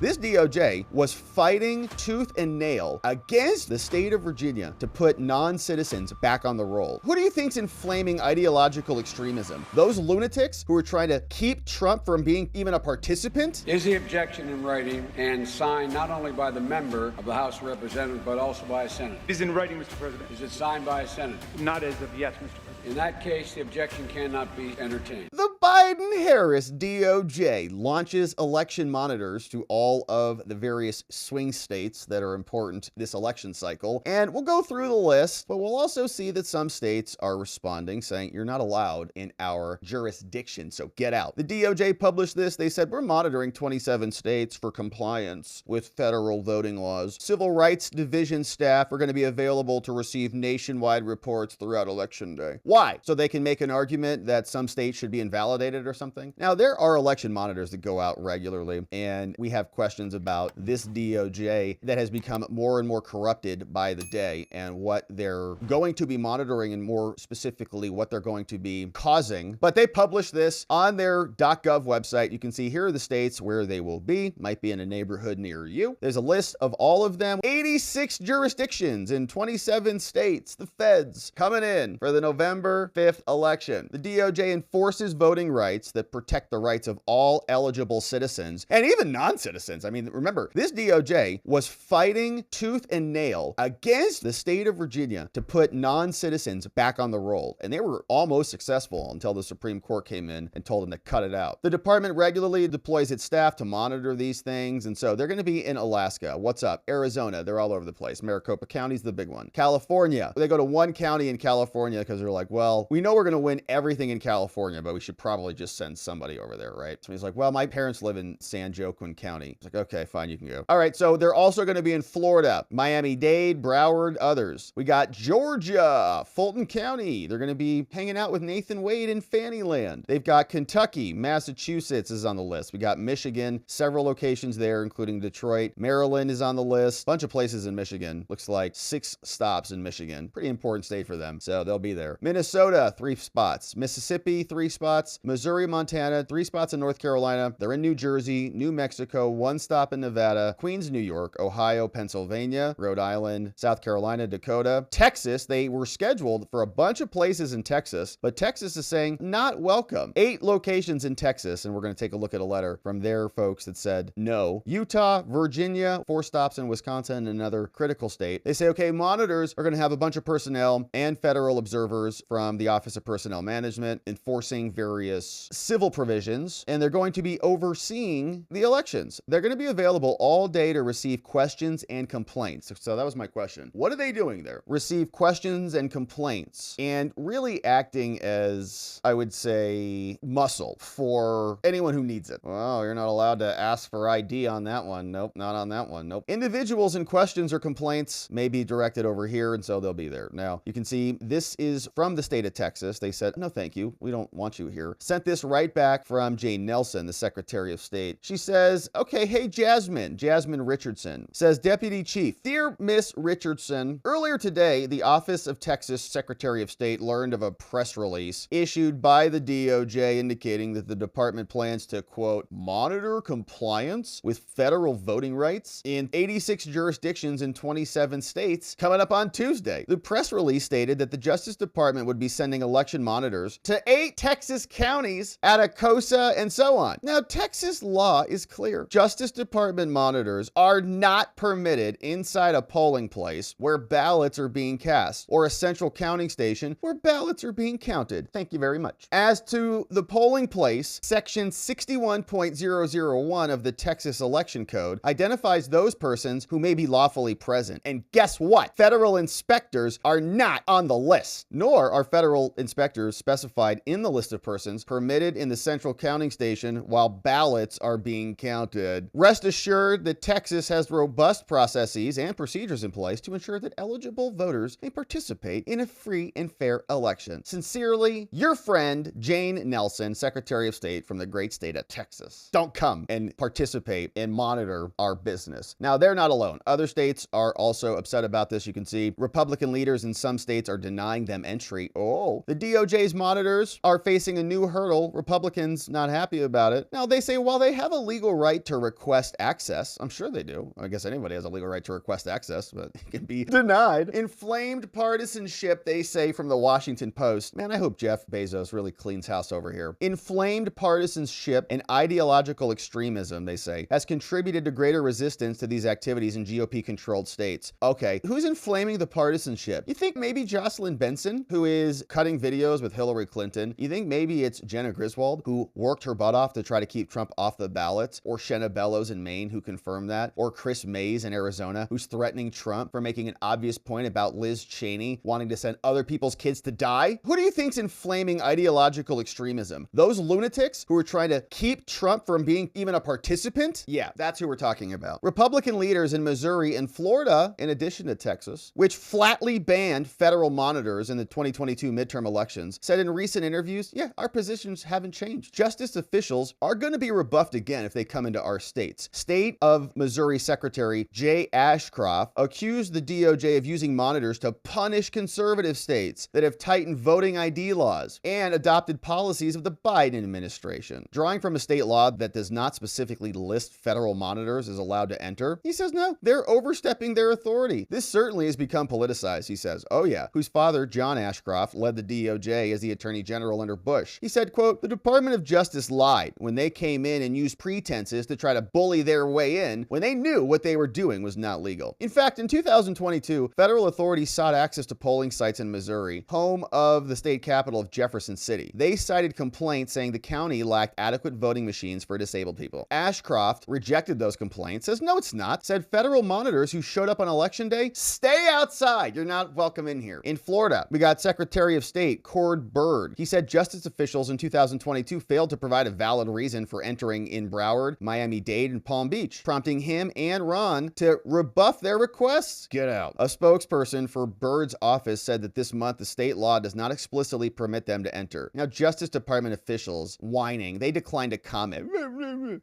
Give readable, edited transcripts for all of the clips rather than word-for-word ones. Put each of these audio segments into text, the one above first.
This DOJ was fighting tooth and nail against the state of Virginia to put non-citizens back on the roll. Who do you think's inflaming ideological extremism? Those lunatics who are trying to keep Trump from being even a participant? Is the objection in writing and signed not only by the member of the House of Representatives, but also by a senator? It is in writing, Mr. President. Is it signed by a senator? Not as of yet, Mr. President. In that case, the objection cannot be entertained. The Biden-Harris DOJ launches election monitors to all of the various swing states that are important this election cycle. And we'll go through the list, but we'll also see that some states are responding, saying you're not allowed in our jurisdiction, so get out. The DOJ published this. They said, we're monitoring 27 states for compliance with federal voting laws. Civil Rights Division staff are going to be available to receive nationwide reports throughout Election Day. Why? So they can make an argument that some states should be invalidated or something? Now, there are election monitors that go out regularly, and we have questions about this DOJ that has become more and more corrupted by the day and what they're going to be monitoring and more specifically what they're going to be causing. But they publish this on their .gov website. You can see here are the states where they will be. Might be in a neighborhood near you. There's a list of all of them. 86 jurisdictions in 27 states. The feds coming in for the November 5th election. The DOJ enforces voting rights that protect the rights of all eligible citizens and even non-citizens. I mean, remember, this DOJ was fighting tooth and nail against the state of Virginia to put non-citizens back on the roll. And they were almost successful until the Supreme Court came in and told them to cut it out. The department regularly deploys its staff to monitor these things. And so they're going to be in Alaska. What's up? Arizona. They're all over the place. Maricopa County's the big one. California. They go to one county in California because they're like, well, we know we're going to win everything in California, but we should probably just send somebody over there, right? So he's like, well, my parents live in San Joaquin County. It's like, okay, fine, you can go. All right, so they're also going to be in Florida, Miami-Dade, Broward, others. We got Georgia, Fulton County. They're going to be hanging out with Nathan Wade in Fannyland. They've got Kentucky, Massachusetts is on the list. We got Michigan, several locations there, including Detroit. Maryland is on the list. Bunch of places in Michigan. Looks like 6 stops in Michigan. Pretty important state for them, so they'll be there. Minnesota, 3 spots. Mississippi, 3 spots. Missouri, Montana, 3 spots in North Carolina. They're in New Jersey, New Mexico, 1 stop in Nevada, Queens, New York, Ohio, Pennsylvania, Rhode Island, South Carolina, Dakota. Texas, they were scheduled for a bunch of places in Texas, but Texas is saying not welcome. 8 locations in Texas, and we're going to take a look at a letter from their folks that said no. Utah, Virginia, 4 stops in Wisconsin, another critical state. They say, okay, monitors are going to have a bunch of personnel and federal observers from the Office of Personnel Management enforcing various civil provisions, and they're going to be overseeing the elections. They're going to be available all day to receive questions and complaints. So that was my question. What are they doing there? Receive questions and complaints, and really acting as, I would say, muscle for anyone who needs it. Well, you're not allowed to ask for ID on that one. Nope, not on that one. Nope. Individuals and questions or complaints may be directed over here, and so they'll be there. Now, you can see this is from the state of Texas. They said, no, thank you. We don't want you here. Sent this right back from Jane Nelson, the Secretary of State. She says, okay, hey, Jasmine Richardson says, Deputy Chief, dear Miss Richardson, earlier today, the Office of Texas Secretary of State learned of a press release issued by the DOJ indicating that the department plans to, quote, monitor compliance with federal voting rights in 86 jurisdictions in 27 states coming up on Tuesday. The press release stated that the Justice Department would be sending election monitors to 8 Texas counties, Atacosa, and so on. Now, Texas law is clear. Justice Department monitors are not permitted inside a polling place where ballots are being cast or a central counting station where ballots are being counted. Thank you very much. As to the polling place, Section 61.001 of the Texas Election Code identifies those persons who may be lawfully present. And guess what? Federal inspectors are not on the list, nor are federal inspectors specified in the list of persons permitted in the central counting station while ballots are being counted. Rest assured that Texas has robust processes and procedures in place to ensure that eligible voters may participate in a free and fair election. Sincerely, your friend, Jane Nelson, Secretary of State from the great state of Texas. Don't come and participate and monitor our business. Now, they're not alone. Other states are also upset about this. You can see Republican leaders in some states are denying them entry. Oh, the DOJ's monitors are facing a new hurdle Capitol, Republicans not happy about it. Now, they say while they have a legal right to request access, I'm sure they do. I guess anybody has a legal right to request access, but it can be denied. Inflamed partisanship, they say from the Washington Post. Man, I hope Jeff Bezos really cleans house over here. Inflamed partisanship and ideological extremism, they say, has contributed to greater resistance to these activities in GOP-controlled states. Okay, who's inflaming the partisanship? You think maybe Jocelyn Benson, who is cutting videos with Hillary Clinton? You think maybe it's Jenna Griswold, who worked her butt off to try to keep Trump off the ballot? Or Shenna Bellows in Maine, who confirmed that? Or Chris Mays in Arizona, who's threatening Trump for making an obvious point about Liz Cheney wanting to send other people's kids to die? Who do you think's inflaming ideological extremism? Those lunatics who are trying to keep Trump from being even a participant? Yeah, that's who we're talking about. Republican leaders in Missouri and Florida, in addition to Texas, which flatly banned federal monitors in the 2022 midterm elections, said in recent interviews, yeah, our positions haven't changed. Justice officials are going to be rebuffed again if they come into our states. State of Missouri Secretary Jay Ashcroft accused the DOJ of using monitors to punish conservative states that have tightened voting ID laws and adopted policies of the Biden administration. Drawing from a state law that does not specifically list federal monitors as allowed to enter, he says, no, they're overstepping their authority. This certainly has become politicized, he says. Oh yeah, whose father, John Ashcroft, led the DOJ as the Attorney General under Bush. He said, quote, the Department of Justice lied when they came in and used pretenses to try to bully their way in when they knew what they were doing was not legal. In fact, in 2022, federal authorities sought access to polling sites in Missouri, home of the state capital of Jefferson City. They cited complaints saying the county lacked adequate voting machines for disabled people. Ashcroft rejected those complaints, says no it's not, said federal monitors who showed up on election day, stay outside, you're not welcome in here. In Florida, we got Secretary of State Cord Byrd. He said justice officials in 2022 failed to provide a valid reason for entering in Broward, Miami-Dade, and Palm Beach, prompting him and Ron to rebuff their requests. Get out. A spokesperson for Byrd's office said that this month the state law does not explicitly permit them to enter. Now, Justice Department officials whining, they declined to comment.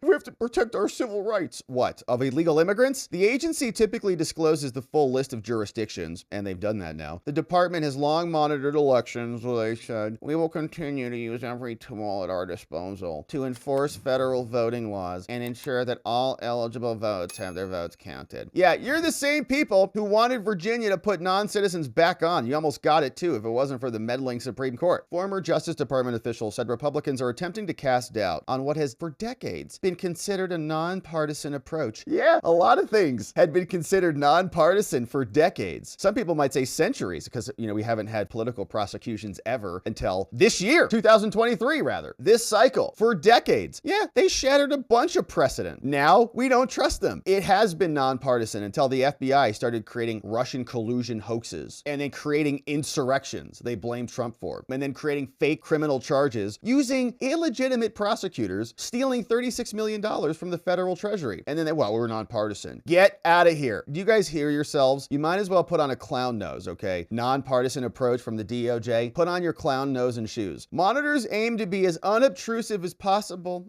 We have to protect our civil rights. What, of illegal immigrants? The agency typically discloses the full list of jurisdictions, and they've done that now. The department has long monitored elections, they said. We will continue to use every tool at our disposal to enforce federal voting laws and ensure that all eligible votes have their votes counted. Yeah, you're the same people who wanted Virginia to put non-citizens back on. You almost got it too if it wasn't for the meddling Supreme Court. Former Justice Department officials said Republicans are attempting to cast doubt on what has for decades been considered a nonpartisan approach. Yeah, a lot of things had been considered nonpartisan for decades. Some people might say centuries because, we haven't had political prosecutions ever until this year, 2023 rather. This cycle for decades. Yeah, they shattered a bunch of precedent. Now we don't trust them. It has been nonpartisan until the FBI started creating Russian collusion hoaxes and then creating insurrections they blamed Trump for, and then creating fake criminal charges using illegitimate prosecutors stealing $36 million from the federal treasury. And then we're nonpartisan. Get out of here. Do you guys hear yourselves? You might as well put on a clown nose, okay? Nonpartisan approach from the DOJ. Put on your clown nose and shoes. Monitors aim to be as unobtrusive as possible.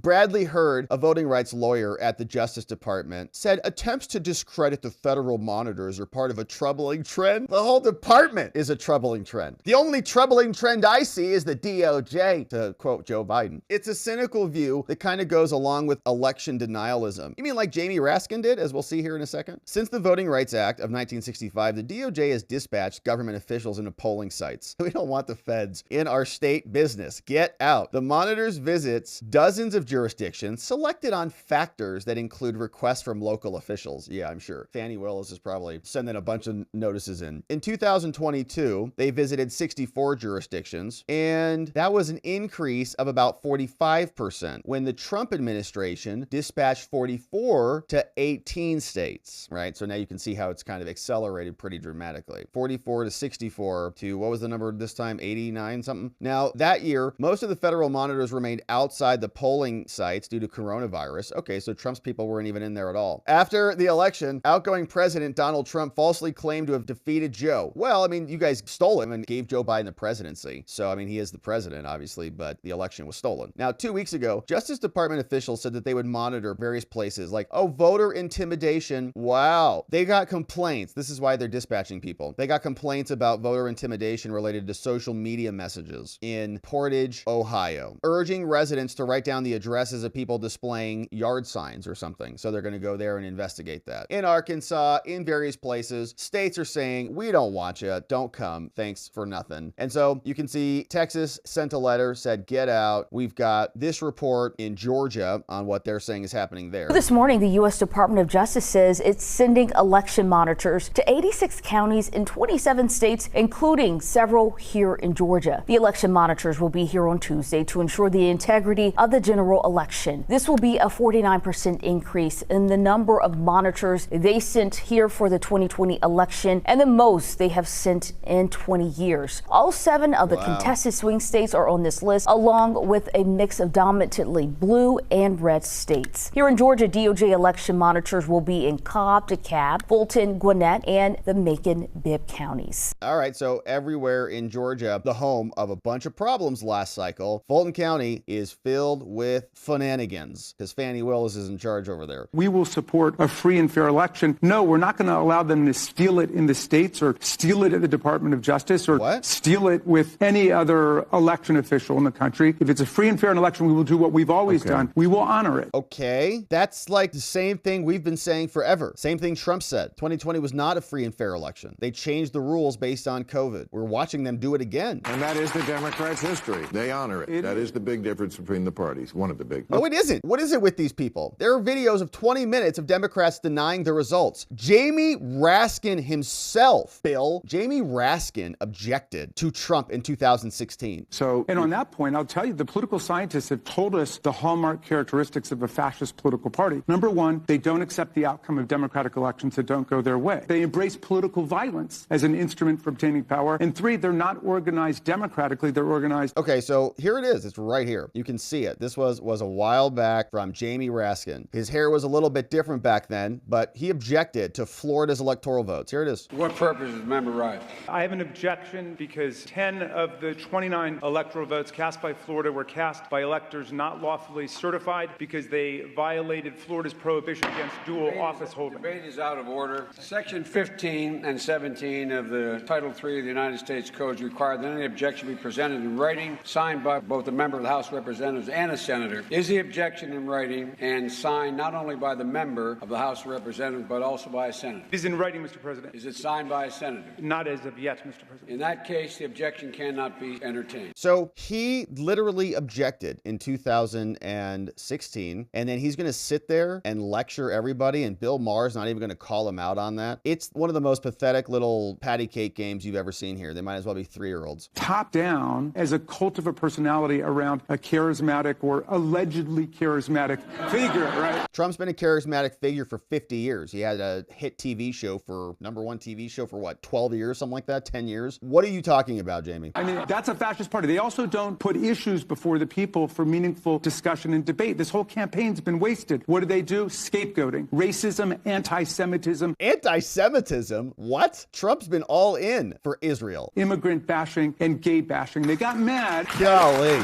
Bradley Hurd, a voting rights lawyer at the Justice Department, said attempts to discredit the federal monitors are part of a troubling trend. The whole department is a troubling trend. The only troubling trend I see is the DOJ, to quote Joe Biden. It's a cynical view that kind of goes along with election denialism. You mean like Jamie Raskin did, as we'll see here in a second? Since the Voting Rights Act of 1965, the DOJ has dispatched government officials into polling sites. We don't want the feds in our state business. Get out. The monitors visits dozens of jurisdictions selected on factors that include requests from local officials. Yeah, I'm sure. Fannie Willis is probably sending a bunch of notices in. In 2022, they visited 64 jurisdictions, and that was an increase of about 45% when the Trump administration dispatched 44 to 18 states, right? So now you can see how it's kind of accelerated pretty dramatically. 44 to 64 to, what was the number this time? 89 something? Now, that year, most of the federal monitors remained outside the polling sites due to coronavirus. Okay, so Trump's people weren't even in there at all. After the election, outgoing President Donald Trump falsely claimed to have defeated Joe. Well, I mean, you guys stole him and gave Joe Biden the presidency. So, I mean, he is the president, obviously, but the election was stolen. Now, 2 weeks ago, Justice Department officials said that they would monitor various places like, voter intimidation. Wow. They got complaints. This is why they're dispatching people. They got complaints about voter intimidation related to social media messages in Portage Portage, Ohio, urging residents to write down the addresses of people displaying yard signs or something. So they're going to go there and investigate that. In Arkansas, in various places, states are saying, we don't want you, don't come, thanks for nothing. And so you can see Texas sent a letter, said, get out. We've got this report in Georgia on what they're saying is happening there. This morning, the U.S. Department of Justice says it's sending election monitors to 86 counties in 27 states, including several here in Georgia. The election monitors will be here on Tuesday to ensure the integrity of the general election. This will be a 49% increase in the number of monitors they sent here for the 2020 election, and the most they have sent in 20 years. All 7 of the contested swing states are on this list, along with a mix of dominantly blue and red states. Here in Georgia, DOJ election monitors will be in Cobb, DeKalb, Fulton, Gwinnett, and the Macon-Bibb counties. All right, so everywhere in Georgia, the home of a bunch of problems last cycle, Fulton County is filled with shenanigans because Fannie Willis is in charge over there. We will support a free and fair election. No, we're not going to allow them to steal it in the states or steal it at the Department of Justice or steal it with any other election official in the country. If it's a free and fair election, we will do what we've always done. We will honor it. Okay, that's like the same thing we've been saying forever. Same thing Trump said. 2020 was not a free and fair election. They changed the rules based on COVID. We're watching them do it again. And that is the Democrats' history. They honor it. That is the big difference between the parties. One of the big. No, it isn't. What is it with these people? There are videos of 20 minutes of Democrats denying the results. Jamie Raskin himself, Jamie Raskin objected to Trump in 2016. And on that point, I'll tell you, the political scientists have told us the hallmark characteristics of a fascist political party. Number one, they don't accept the outcome of democratic elections that don't go their way. They embrace political violence as an instrument for obtaining power. And 3, they're not organized democratically, they're organized. Okay, so here it is. It's right here. You can see it. This was a while back from Jamie Raskin. His hair was a little bit different back then, but he objected to Florida's electoral votes. Here it is. What purpose is the member right? I have an objection because 10 of the 29 electoral votes cast by Florida were cast by electors not lawfully certified because they violated Florida's prohibition against dual office holding. Debate is out of order. Section 15 and 17 of the Title III of the United States Codes require that any objection be presented in writing, signed by both a member of the House of Representatives and a senator. Is the objection in writing and signed not only by the member of the House of Representatives but also by a senator? It is in writing, Mr. President. Is it signed by a senator? Not as of yet, Mr. President. In that case, the objection cannot be entertained. So he literally objected in 2016, and then he's going to sit there and lecture everybody, and Bill Maher's not even going to call him out on that. It's one of the most pathetic little patty cake games you've ever seen here. They might as well be 3-year-olds. Top down as a cult of a personality around a charismatic or allegedly charismatic figure, right? Trump's been a charismatic figure for 50 years. He had a hit TV show for #1 TV show for what, 12 years, something like that, 10 years? What are you talking about, Jamie? I mean, that's a fascist party. They also don't put issues before the people for meaningful discussion and debate. This whole campaign's been wasted. What do? Scapegoating, racism, anti-Semitism. Anti-Semitism? What? Trump's been all in for Israel. Immigrant bashing and gay bashing. They got mad. Golly.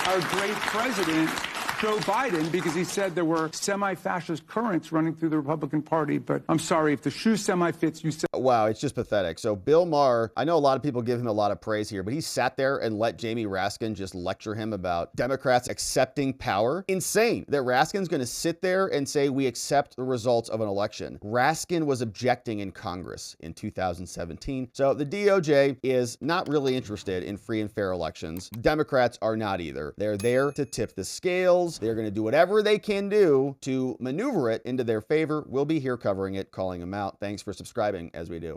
Our great president, Joe Biden, because he said there were semi-fascist currents running through the Republican Party. But I'm sorry, if the shoe semi-fits, you said. Wow, it's just pathetic. So Bill Maher, I know a lot of people give him a lot of praise here, but he sat there and let Jamie Raskin just lecture him about Democrats accepting power. Insane that Raskin's going to sit there and say we accept the results of an election. Raskin was objecting in Congress in 2017. So the DOJ is not really interested in free and fair elections. Democrats are not either. They're there to tip the scales. They're going to do whatever they can do to maneuver it into their favor. We'll be here covering it, calling them out. Thanks for subscribing as we do.